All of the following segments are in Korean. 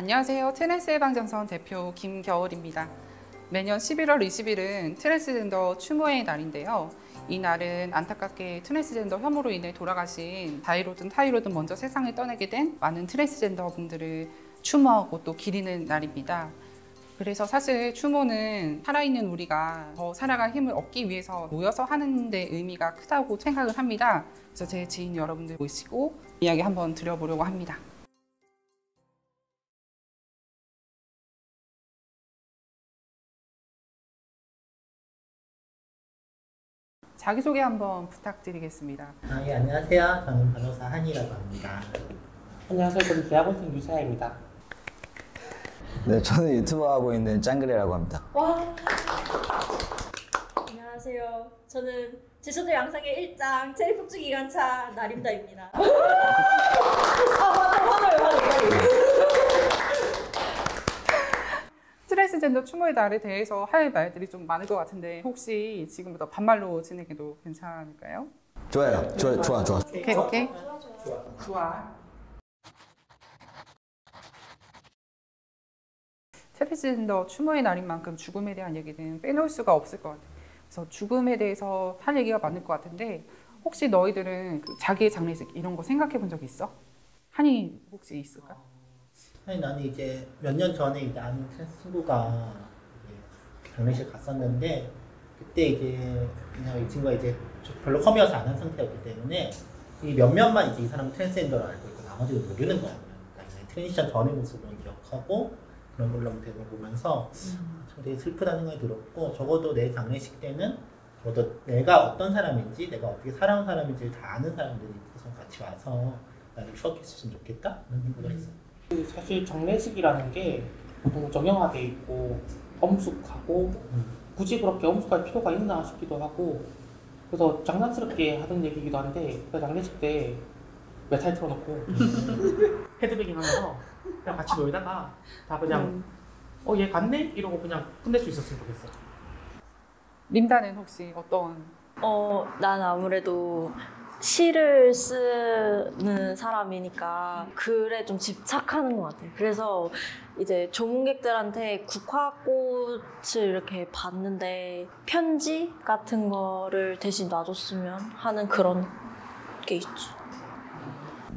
안녕하세요. 트랜스 예방전선 대표 김겨울입니다. 매년 11월 20일은 트랜스젠더 추모의 날인데요. 이 날은 안타깝게 트랜스젠더 혐오로 인해 돌아가신 다이로든 타이로든 먼저 세상을 떠나게 된 많은 트랜스젠더 분들을 추모하고 또 기리는 날입니다. 그래서 사실 추모는 살아있는 우리가 더 살아갈 힘을 얻기 위해서 모여서 하는 데 의미가 크다고 생각을 합니다. 그래서 제 지인 여러분들 모시고 이야기 한번 드려보려고 합니다. 자기소개 한번 부탁드리겠습니다. 예, 안녕하세요. 저는 변호사 한이라고 합니다. 안녕하세요. 저는 대학원생 유사입니다. 네, 저는 유튜버 하고 있는 짱그레라고 합니다. 와. 안녕하세요. 저는 제주도 양상의 일장 체리폭주 기관차 나림다입니다. 트랜스젠더 추모의 날에 대해서 할 말들이 좀 많을 것 같은데 혹시 지금부터 반말로 진행해도 괜찮을까요? 좋아요. 좋아. 오케이. 좋아. 트랜스젠더 추모의 날인 만큼 죽음에 대한 얘기는 빼놓을 수가 없을 것 같아요. 그래서 죽음에 대해서 할 얘기가 많을 것 같은데 혹시 너희들은 자기의 장례식 이런 거 생각해 본 적 있어? 한이 혹시 있을까? 아니, 나는 이제 몇 년 전에 이제 아는 친구가 이제 장례식 갔었는데 그때 이제 그냥 이 친구가 이제 별로 컴이어서 안 한 상태였기 때문에 이 몇몇만 이제 이 사람은 트랜스젠더를 알고 있고 나머지는 모르는 거야. 그러니까 트랜지션 전의 모습을 기억하고 그런 걸로 대본 보면서 되게 슬프다는 생각이 들었고 적어도 내 장례식 때는 저도 내가 어떤 사람인지 내가 어떻게 살아온 사람인지를 다 아는 사람들이 같이 와서 나를 추억했으면 좋겠다 그런 생각을 했어요. 사실 장례식이라는 게 보통 정형화돼 있고 엄숙하고 굳이 그렇게 엄숙할 필요가 있나 싶기도 하고 그래서 장난스럽게 하던 얘기이기도 한데 그 장례식 때 메탈 틀어놓고 헤드뱅잉 하면서 그냥 같이 놀다가 다 그냥 얘 갔네? 이러고 그냥 끝낼 수 있었으면 좋겠어. 림다는 혹시 어떤? 난 아무래도 시를 쓰는 사람이니까 글에 좀 집착하는 것 같아요. 그래서 이제 조문객들한테 국화꽃을 이렇게 봤는데 편지 같은 거를 대신 놔줬으면 하는 그런 게 있죠.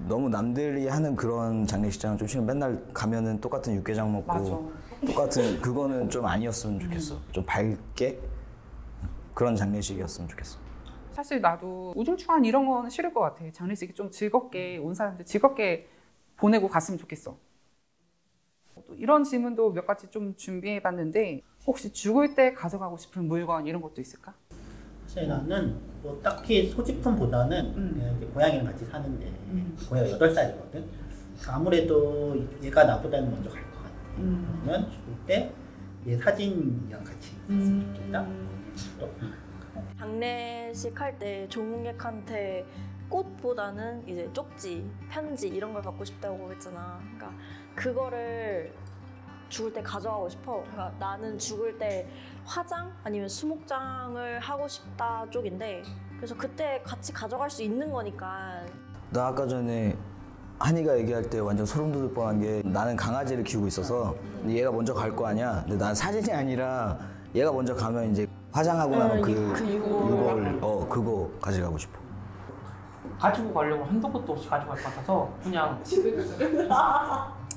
너무 남들이 하는 그런 장례식장은 좀 싫어. 맨날 가면은 똑같은 육개장 먹고 맞아. 똑같은 그거는 좀 아니었으면 좋겠어. 좀 밝게 그런 장례식이었으면 좋겠어. 사실 나도 우중충한 이런 거는 싫을 것 같아. 장례식이 좀 즐겁게 온 사람들 즐겁게 보내고 갔으면 좋겠어. 또 이런 질문도 몇 가지 좀 준비해봤는데 혹시 죽을 때 가져가고 싶은 물건 이런 것도 있을까? 사실 나는 뭐 딱히 소지품보다는 그냥 이제 고양이랑 같이 사는데 고양이가 8살이거든. 아무래도 얘가 나보다는 먼저 갈 것 같아. 그러면 죽을 때 얘 사진이랑 같이 있으면 좋겠다. 또 장례식 할 때 조문객한테 꽃보다는 이제 쪽지, 편지 이런 걸 받고 싶다고 했잖아. 그러니까 그거를 죽을 때 가져가고 싶어. 그러니까 나는 죽을 때 화장 아니면 수목장을 하고 싶다 쪽인데 그래서 그때 같이 가져갈 수 있는 거니까. 나 아까 전에 한이가 얘기할 때 완전 소름 돋을 뻔한 게 나는 강아지를 키우고 있어서 얘가 먼저 갈 거 아니야. 근데 난 사진이 아니라 얘가 먼저 가면 이제 화장하고 나면 그 유골 그거 가져가고 싶어. 가지고 가려고 한도 끝도 없이 가져갈 것 같아서 그냥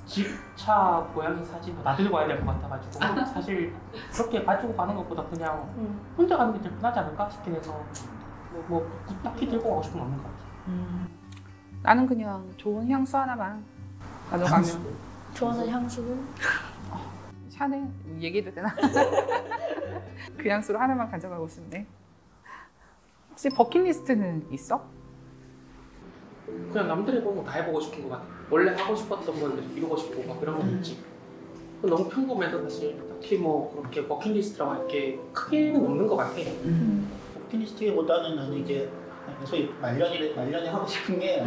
집차 고양이 사진 놔들고 와야 될 것 같아가지고 사실 그렇게 가지고 가는 것보다 그냥 혼자 가는 게 제일 편하지 않을까 싶긴 해서 뭐 딱히 들고 가고 싶은 건 없는 것 같아. 나는 그냥 좋은 향수 하나만 가져가면. 좋아하는 향수는? 샤넬? 얘기해도 되나? 그 향수로 하나만 가져가고 싶네. 혹시 버킷리스트는 있어? 그냥 남들이 보는 거 다 해보고 싶은 것 같아. 원래 하고 싶었던 걸 이루고 싶고 막 그런 건 있지. 너무 평범해서 사실 딱히 뭐 그렇게 버킷리스트라고 할 게 크게는 없는 것 같아. 버킷리스트보다는 나는 이제 소위 말년에 하고 싶은 게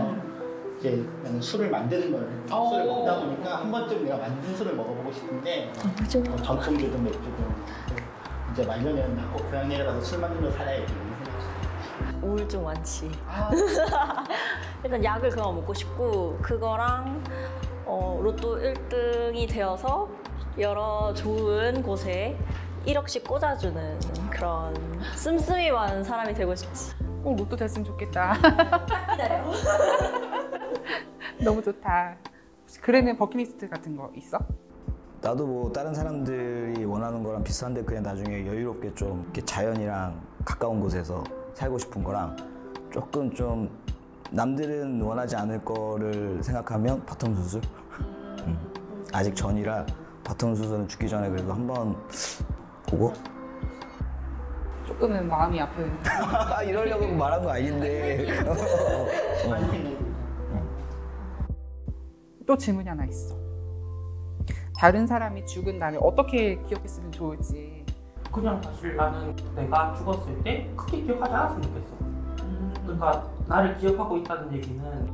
이제 나는 술을 만드는 걸 술을 먹다 보니까 한 번쯤 내가 만든 술을 먹어보고 싶은데 전통주든 맥주든 이제 말년에는 꼭 고향에 가서 술 만들며 살아야지. 우울증 완치. 일단 약을 그만 먹고 싶고 그거랑 로또 1등이 되어서 여러 좋은 곳에 1억씩 꽂아주는 그런 씀씀이 많은 사람이 되고 싶지. 꼭 로또 됐으면 좋겠다. 기다려. 너무 좋다. 혹시 그래는 버킷리스트 같은 거 있어? 나도 뭐 다른 사람들이 원하는 거랑 비슷한데 그냥 나중에 여유롭게 좀 이렇게 자연이랑 가까운 곳에서 살고 싶은 거랑 조금 좀 남들은 원하지 않을 거를 생각하면 바텀 수술? 아직 전이라 바텀 수술은 죽기 전에 그래도 한번 보고 조금은 마음이 아픈. 이러려고 말한 거 아닌데 많이 생각이 들죠. 또 질문이 하나 있어. 다른 사람이 죽은 나를 어떻게 기억했으면 좋을지. 그냥 사실 나는 내가 죽었을 때 크게 기억하지 않았으면 좋겠어. 그러니까 나를 기억하고 있다는 얘기는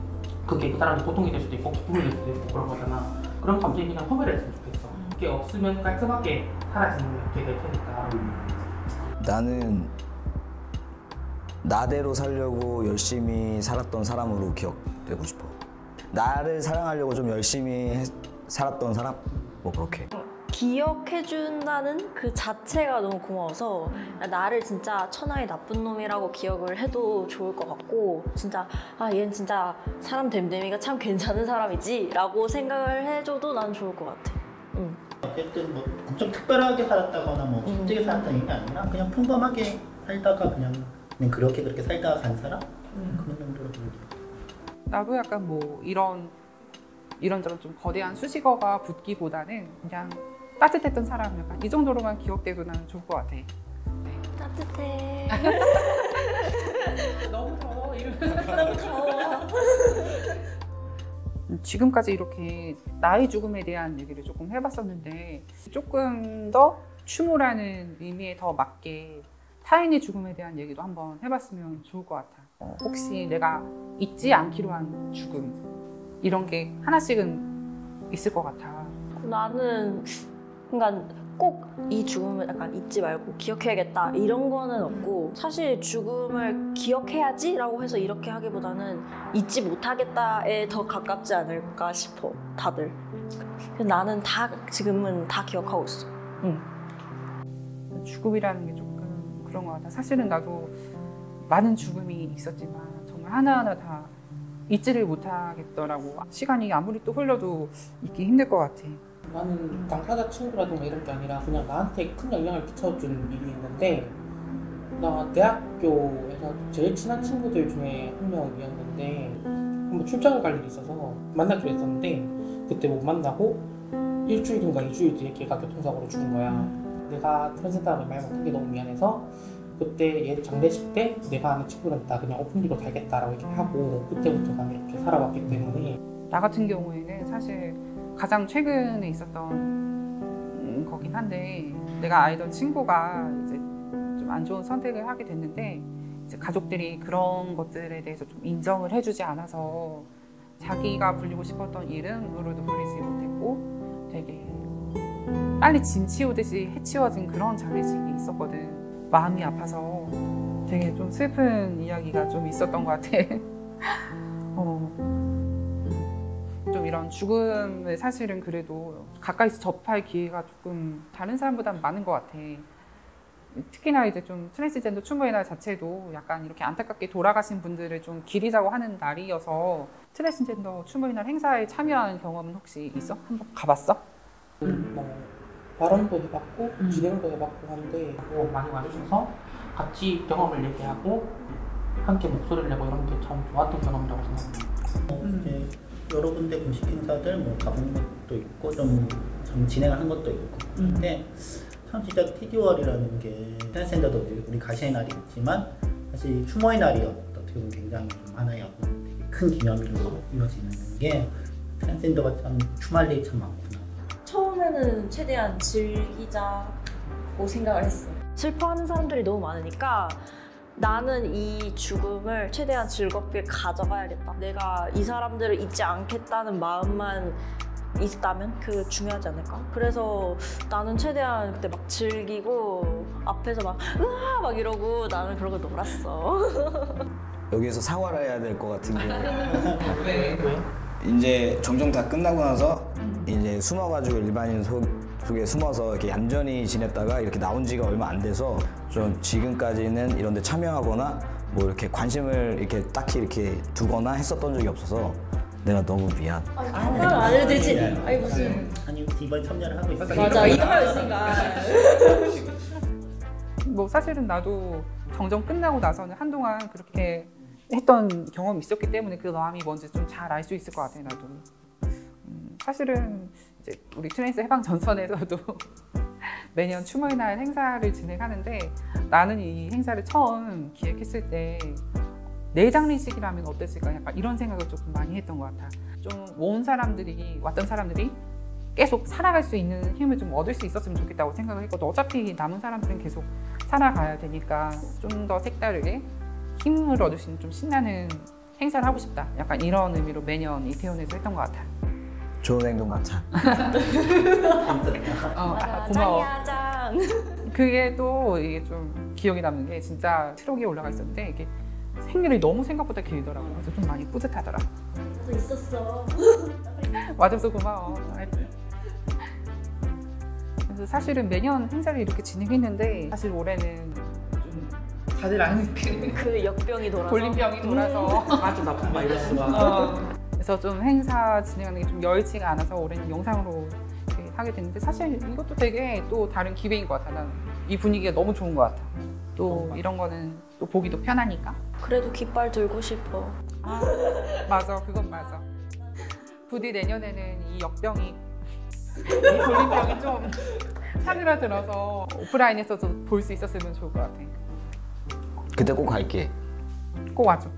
그게 그 사람이 고통이 될 수도 있고 기쁨이 될 수도 있고 그런 거잖아. 그런 감정이 그냥 소멸했으면 좋겠어. 그게 없으면 깔끔하게 사라지는 게 될 테니까. 나는 나대로 살려고 열심히 살았던 사람으로 기억되고 싶어. 나를 사랑하려고 좀 열심히 살았던 사람? 뭐 그렇게. 기억해준다는 그 자체가 너무 고마워서 나를 진짜 천하의 나쁜 놈이라고 기억을 해도 좋을 것 같고 진짜 얘는 진짜 사람 됨됨이가 참 괜찮은 사람이지 라고 생각을 해줘도 난 좋을 것 같아. 어쨌든 뭐 엄청 특별하게 살았다거나 뭐 힘들게 살았다는 게 아니라 그냥 평범하게 살다가 그냥 그렇게 살다가 간 사람? 그런 정도로 보면 나도 약간 뭐 이런저런 좀 거대한 수식어가 붙기보다는 그냥 따뜻했던 사람 약간 이 정도로만 기억돼도 나는 좋을 것 같아. 따뜻해. 너무 더워. 너무 더워. 지금까지 이렇게 나의 죽음에 대한 얘기를 조금 해봤었는데 조금 더 추모라는 의미에 더 맞게 타인의 죽음에 대한 얘기도 한번 해봤으면 좋을 것 같아. 혹시 내가 잊지 않기로 한 죽음 이런 게 하나씩은 있을 것 같아. 나는 그러니까 꼭 이 죽음을 약간 잊지 말고 기억해야겠다 이런 거는 없고 사실 죽음을 기억해야지 라고 해서 이렇게 하기보다는 잊지 못하겠다에 더 가깝지 않을까 싶어 다들. 나는 지금은 다 기억하고 있어. 죽음이라는 게 조금 그런 것 같아. 사실은 나도 많은 죽음이 있었지만 정말 하나하나 다 잊지를 못하겠더라고. 시간이 아무리 또 흘러도 잊기 힘들 것 같아. 나는 당사자 친구라든가 이런 게 아니라 그냥 나한테 큰 영향을 끼쳐준 일이 있는데 나 대학교에서 제일 친한 친구들 중에 한 명이었는데 한번 출장을 갈 일이 있어서 만나기로 했었는데 그때 못 만나고 일주일인가 2주일 뒤에 걔가 교통사고로 죽은 거야. 내가 트랜스젠더라는 말 못한 게 너무 미안해서 그때 얘 장례식 때 내가 아는 친구한테 나 그냥 오픈리로 달겠다라고 이렇게 하고 그때부터 난 이렇게 살아왔기 때문에 나 같은 경우에는 사실 가장 최근에 있었던 거긴 한데 내가 알던 친구가 이제 좀 안 좋은 선택을 하게 됐는데 이제 가족들이 그런 것들에 대해서 좀 인정을 해주지 않아서 자기가 불리고 싶었던 이름으로도 불리지 못했고 되게 빨리 짐 치우듯이 해치워진 그런 장례식이 있었거든. 마음이 아파서 되게 좀 슬픈 이야기가 좀 있었던 것 같아. 좀 이런 죽음을 사실은 그래도 가까이서 접할 기회가 조금 다른 사람보다는 많은 것 같아. 특히나 이제 좀 트랜스젠더 추모의 날 자체도 약간 이렇게 안타깝게 돌아가신 분들을 좀 기리자고 하는 날이어서 트랜스젠더 추모의 날 행사에 참여한 경험은 혹시 있어? 한번 가봤어? 뭐 발언도 해봤고 진행도 해봤고 하는데 많이 와주셔서 같이 경험을 얘기하고 함께 목소리를 내고 이런 게 참 좋았던 경험이라고 생각합니다. 이제 여러 군데 공식 행사들 뭐 가본 것도 있고 좀 진행하는 것도 있고 근데 참 진짜 TD월이라는 게 트랜스젠더도 우리 가시의 날이 있지만 사실 추모의 날이 어떻게 보면 굉장히 하나의 큰 기념일로 이루어지는 게 트랜스젠더가 참 추모할 일이 참 많구나. 처음에는 최대한 즐기자고 생각을 했어. 슬퍼하는 사람들이 너무 많으니까 나는 이 죽음을 최대한 즐겁게 가져가야겠다. 내가 이 사람들을 잊지 않겠다는 마음만 있다면 그게 중요하지 않을까? 그래서 나는 최대한 그때 막 즐기고 앞에서 막 으아 막 이러고 나는 그런 걸 놀았어. 여기에서 사과를 해야 될 것 같은 게 왜? 이제 정정 다 끝나고 나서 이제 숨어가지고 일반인 속에 숨어서 이렇게 얌전히 지냈다가 이렇게 나온 지가 얼마 안 돼서 좀 지금까지는 이런 데 참여하거나 뭐 이렇게 관심을 이렇게 딱히 이렇게 두거나 했었던 적이 없어서 내가 너무 미안. 안 해도 되지. 아니 무슨. 아니 이번 참여를 하고 있어요. 맞아, 이거 하고 있으니까. 뭐 사실은 나도 정정 끝나고 나서는 한동안 그렇게 했던 경험이 있었기 때문에 그 마음이 뭔지 좀 잘 알 수 있을 것 같아 나도. 사실은 이제 우리 트랜스 해방 전선에서도 매년 추모의 날 행사를 진행하는데 나는 이 행사를 처음 기획했을 때 내 장례식이라면 어땠을까 약간 이런 생각을 조금 많이 했던 것 같아. 좀 온 사람들이 왔던 사람들이 계속 살아갈 수 있는 힘을 좀 얻을 수 있었으면 좋겠다고 생각을 했거든. 어차피 남은 사람들은 계속 살아가야 되니까 좀 더 색다르게 힘을 얻을 수 있는 좀 신나는 행사를 하고 싶다. 약간 이런 의미로 매년 이태원에서 했던 것 같아. 좋은 행동 같아. 고마워. 짱이야 짱. 그게 또 이게 좀 기억에 남는 게 진짜 트럭에 올라가 있었는데 이게 생일이 너무 생각보다 길더라고. 그래서 좀 많이 뿌듯하더라. 또 있었어. 와줘서 고마워. 그래서 사실은 매년 행사를 이렇게 진행했는데 사실 올해는 좀 다들 아는 그 역병이 돌아서. 돌림병이 돌아서 아주 나쁜 바이러스가. 그래서 좀 행사 진행하는 게 좀 여의치가 않아서 올해는 영상으로 이렇게 하게 됐는데 사실 이것도 되게 또 다른 기회인 것 같아. 난 이 분위기가 너무 좋은 것 같아. 또 이런 거는 또 보기도 편하니까. 그래도 깃발 들고 싶어. 맞아, 그건 맞아. 부디 내년에는 이 역병이 이 돌림병이 좀 사그라들어서 오프라인에서도 볼 수 있었으면 좋을 것 같아. 그때 꼭 갈게. 꼭 와줘.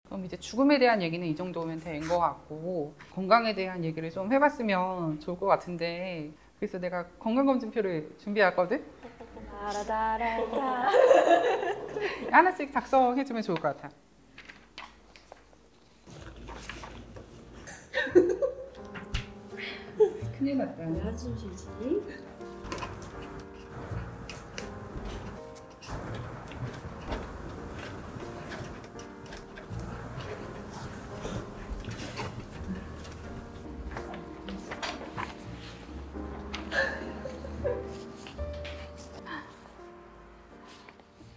그럼 이제 죽음에 대한 얘기는 이 정도면 된 것 같고 건강에 대한 얘기를 좀 해봤으면 좋을 것 같은데 그래서 내가 건강검진표를 준비했거든? 따라따라따. 하나씩 작성해주면 좋을 것 같아. 큰일 났다. 한숨 쉬지.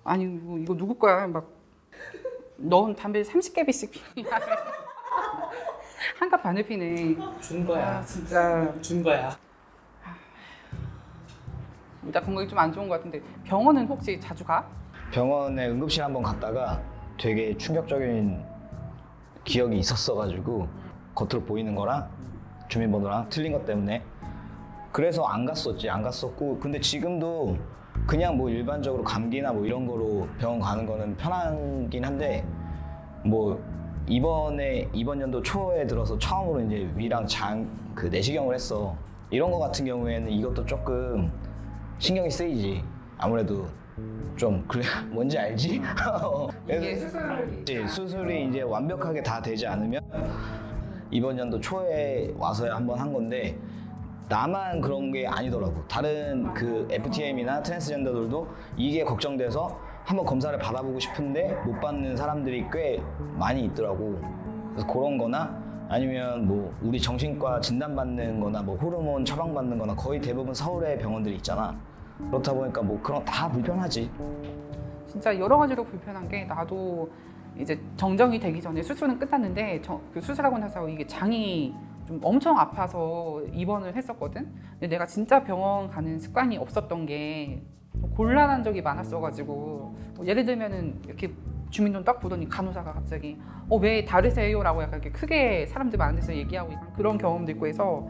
아니 이거 누구 거야? 막 넌 담배 30개비씩 피냐? 한갑 반을 피네. 준 거야. 진짜 준 거야. 나 건강이 좀 안 좋은 것 같은데 병원은 혹시 자주 가? 병원에 응급실 한번 갔다가 되게 충격적인 기억이 있었어가지고 겉으로 보이는 거랑 주민번호랑 틀린 것 때문에 그래서 안 갔었고 근데 지금도 그냥 뭐 일반적으로 감기나 뭐 이런 거로 병원 가는 거는 편하긴 한데 뭐 이번 연도 초에 들어서 처음으로 이제 위랑 장 그 내시경을 했어. 이런 거 같은 경우에는 이것도 조금 신경이 쓰이지. 아무래도 좀 그래 뭔지 알지? 이게 수술이 이제 완벽하게 다 되지 않으면 이번 연도 초에 와서야 한번 한 건데 나만 그런 게 아니더라고. 다른 그 FTM이나 트랜스젠더들도 이게 걱정돼서 한번 검사를 받아보고 싶은데 못 받는 사람들이 꽤 많이 있더라고. 그래서 그런 거나 아니면 뭐 우리 정신과 진단받는 거나 뭐 호르몬 처방받는 거나 거의 대부분 서울에 병원들이 있잖아. 그렇다 보니까 뭐 그런 다 불편하지. 진짜 여러 가지로 불편한 게 나도 이제 정정이 되기 전에 수술은 끝났는데 그 수술하고 나서 이게 장이 좀 엄청 아파서 입원을 했었거든. 근데 내가 진짜 병원 가는 습관이 없었던 게 곤란한 적이 많았어가지고 예를 들면은 이렇게 주민등 딱 보더니 간호사가 갑자기 왜 다르세요? 라고 약간 이렇게 크게 사람들 많은 데서 얘기하고 그런 경험도 있고 해서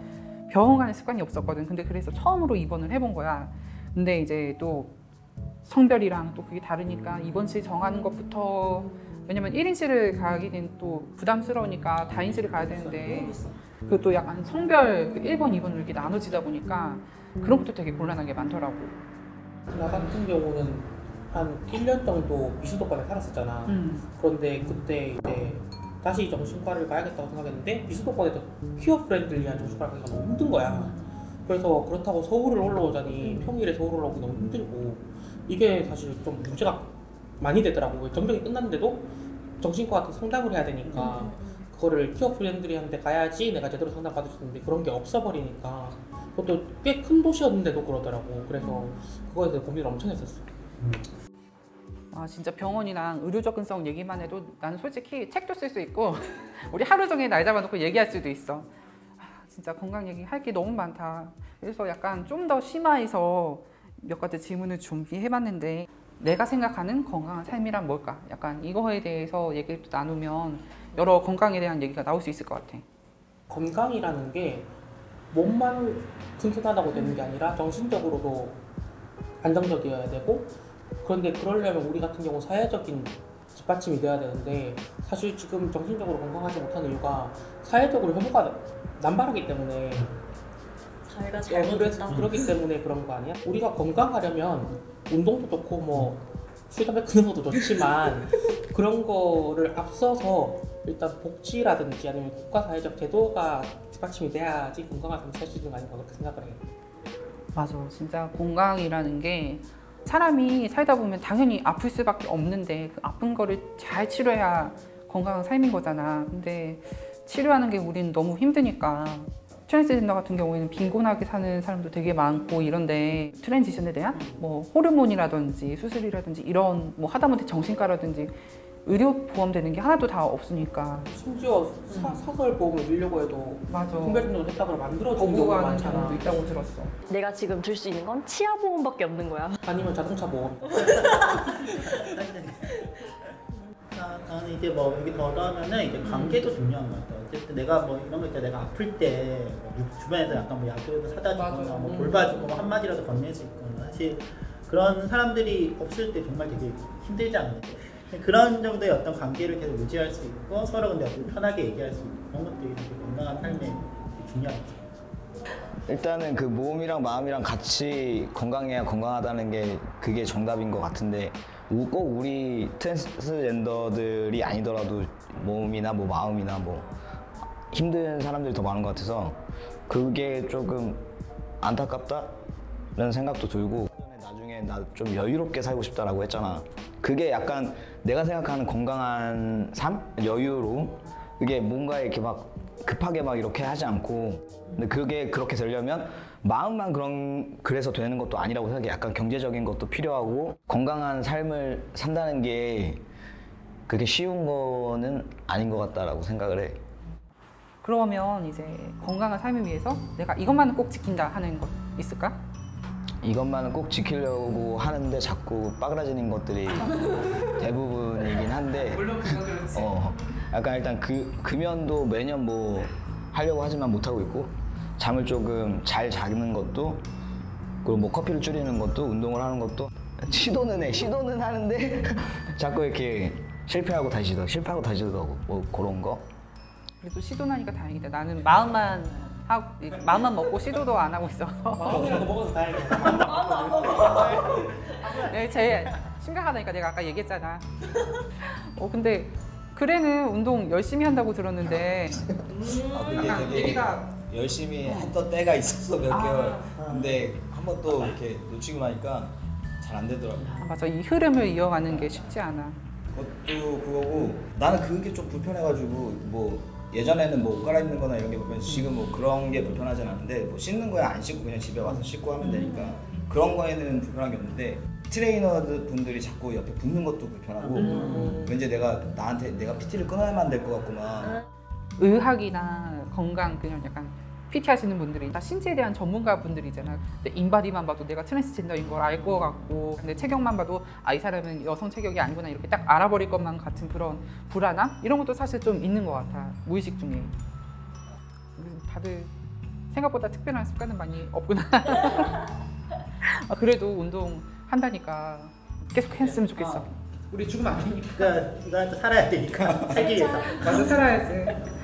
병원 가는 습관이 없었거든. 근데 그래서 처음으로 입원을 해본 거야. 근데 이제 또 성별이랑 또 그게 다르니까 입원실 정하는 것부터 왜냐면 1인실을 가기는 또 부담스러우니까 다인실을 가야 되는데 그것도 약간 성별 1번, 2번으로 이렇게 나눠지다 보니까 그런 것도 되게 곤란한 게 많더라고. 나 같은 경우는 한 1년 정도 비수도권에 살았었잖아. 그런데 그때 이제 다시 정신과를 가야겠다고 생각했는데 비수도권에도 퀴어 프렌들리한 정신과를 가기가 너무 힘든 거야. 그래서 그렇다고 서울을 올라오자니 평일에 서울 올라오기 너무 힘들고 이게 사실 좀 문제가 많이 되더라고요. 정병이 끝났는데도 정신과 같은 상담을 해야 되니까 그거를 키어 프렌들리한테 가야지 내가 제대로 상담 받을 수 있는데 그런 게 없어버리니까 그것도 꽤 큰 도시였는데도 그러더라고. 그래서 그거에 대해서 고민을 엄청 했었어. 아 진짜 병원이랑 의료 접근성 얘기만 해도 나는 솔직히 책도 쓸 수 있고 우리 하루 종일 날 잡아놓고 얘기할 수도 있어. 아, 진짜 건강 얘기 할 게 너무 많다. 그래서 약간 좀 더 심화해서 몇 가지 질문을 준비해봤는데 내가 생각하는 건강한 삶이란 뭘까? 약간 이거에 대해서 얘기를 또 나누면 여러 건강에 대한 얘기가 나올 수 있을 것 같아. 건강이라는 게 몸만 튼튼하다고 되는 게 아니라 정신적으로도 안정적이어야 되고, 그런데 그러려면 우리 같은 경우 사회적인 뒷받침이 돼야 되는데 사실 지금 정신적으로 건강하지 못하는 이유가 사회적으로 혐오가 남발하기 때문에 사회가 그래서 잘못됐다. 그렇기 때문에 그런 거 아니야? 우리가 건강하려면 운동도 좋고 뭐 술, 담배 끊는 것도 좋지만 그런 거를 앞서서 일단 복지라든지 아니면 국가 사회적 제도가 뒷받침이 돼야지 건강한 삶을 살 수 있는 거 아닌가 그렇게 생각을 해요. 맞아. 진짜 건강이라는 게 사람이 살다 보면 당연히 아플 수밖에 없는데 그 아픈 거를 잘 치료해야 건강한 삶인 거잖아. 근데 치료하는 게 우리는 너무 힘드니까 트랜스젠더 같은 경우에는 빈곤하게 사는 사람도 되게 많고 이런데 트랜지션에 대한 뭐 호르몬이라든지 수술이라든지 이런 뭐 하다못해 정신과라든지 의료 보험되는 게 하나도 다 없으니까 심지어 사설 보험을 밀려고 해도 맞아. 선별진도 됐다고 만들어주는 경우가 거부하는 많잖아. 경우도 있다고 들었어. 내가 지금 줄 수 있는 건 치아 보험밖에 없는 거야. 아니면 자동차 보험. 나는 이제 뭐 여기 더 하면은 이제 관계도 중요한 것 같아. 어쨌든 내가 뭐 이런 거 있잖아. 내가 아플 때 주변에서 약간 뭐 약이라도 사다 주거나 맞아. 뭐 돌봐주고 뭐 한마디라도 건넬 수 있거나 사실 그런 사람들이 없을 때 정말 되게 힘들지 않나요? 그런 정도의 어떤 관계를 계속 유지할 수 있고 서로 근데 어떻게 편하게 얘기할 수 있고 그런 것들이 되게 건강한 삶에 되게 중요하죠. 일단은 그 몸이랑 마음이랑 같이 건강해야 건강하다는 게 그게 정답인 것 같은데 꼭 우리 트랜스젠더들이 아니더라도 몸이나 뭐 마음이나 뭐 힘든 사람들이 더 많은 것 같아서 그게 조금 안타깝다는 생각도 들고 나중에 나 좀 여유롭게 살고 싶다라고 했잖아. 그게 약간 내가 생각하는 건강한 삶? 여유로움? 그게 뭔가 이렇게 막 급하게 막 이렇게 하지 않고 근데 그게 그렇게 되려면 마음만 그래서 되는 것도 아니라고 생각해. 약간 경제적인 것도 필요하고 건강한 삶을 산다는 게 그렇게 쉬운 거는 아닌 것 같다라고 생각을 해. 그러면 이제 건강한 삶을 위해서 내가 이것만은 꼭 지킨다 하는 것 있을까? 이것만은 꼭 지키려고 하는데 자꾸 빠그라지는 것들이 대부분이긴 한데 물론 그거 그렇지. 약간 일단 금연도 매년 뭐 하려고 하지만 못하고 있고 잠을 조금 잘 자는 것도 그리고 뭐 커피를 줄이는 것도 운동을 하는 것도 시도는 하는데 자꾸 이렇게 실패하고 다시 시도하고 뭐 그런 거. 그래도 시도하니까 다행이다. 나는 마음만 먹고 시도도 안 하고 있어서. 마음이라도 먹어서 다행이야. 네, 제일 심각하다니까 내가 아까 얘기했잖아. 근데 그래는 운동 열심히 한다고 들었는데 그게 약간 되게 얘기가 열심히 했던 때가 있었어 몇 개월. 근데 한 번 또 이렇게 놓치고 나니까 잘 안 되더라고. 맞아. 이 흐름을 이어가는 게 쉽지 않아. 그것도 그거고 나는 그게 좀 불편해가지고 뭐 예전에는 뭐 옷 갈아입는 거나 이런 게 불편해서 지금 뭐 그런 게 불편하진 않은데 뭐 씻는 거야 안 씻고 그냥 집에 와서 씻고 하면 되니까 그런 거에는 불편한 게 없는데 트레이너 분들이 자꾸 옆에 붙는 것도 불편하고 왠지 내가 PT를 끊어야만 될 것 같구만. 의학이나 건강 그냥 약간 PT 하시는 분들이 다 신체에 대한 전문가 분들이잖아. 근데 인바디만 봐도 내가 트랜스젠더인 걸 알 것 같고, 근데 체격만 봐도 이 사람은 여성 체격이 아니구나 이렇게 딱 알아버릴 것만 같은 그런 불안함 이런 것도 사실 좀 있는 것 같아. 무의식 중에. 다들 생각보다 특별한 습관은 많이 없구나. 그래도 운동 한다니까 계속 했으면 좋겠어. 우리 죽으면 안 되니까 이거 또 살아야 되니까 살기 위해서. 맞아, 살아야지.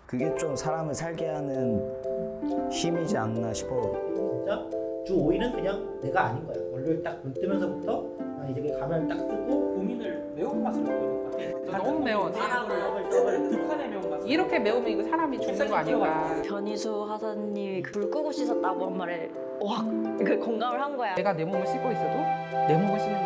그게 좀 사람을 살게 하는 힘이지 않나 싶어. 진짜 주 5일은 그냥 내가 아닌 거야. 월요일 딱 눈 뜨면서부터 나는 이제 가면 딱 쓰고 고민을 매운맛을 먹고 있는 것 같아. 너무 매워. 떡을 극한의 매운맛. 이렇게 매우면 이거 사람이 죽는 거 아닐까. 변희수 하사님이 불 끄고 씻었다고 한 말에 와, 그 공감을 한 거야. 내가 내 몸을 씻고 있어도 내 몸을 씻는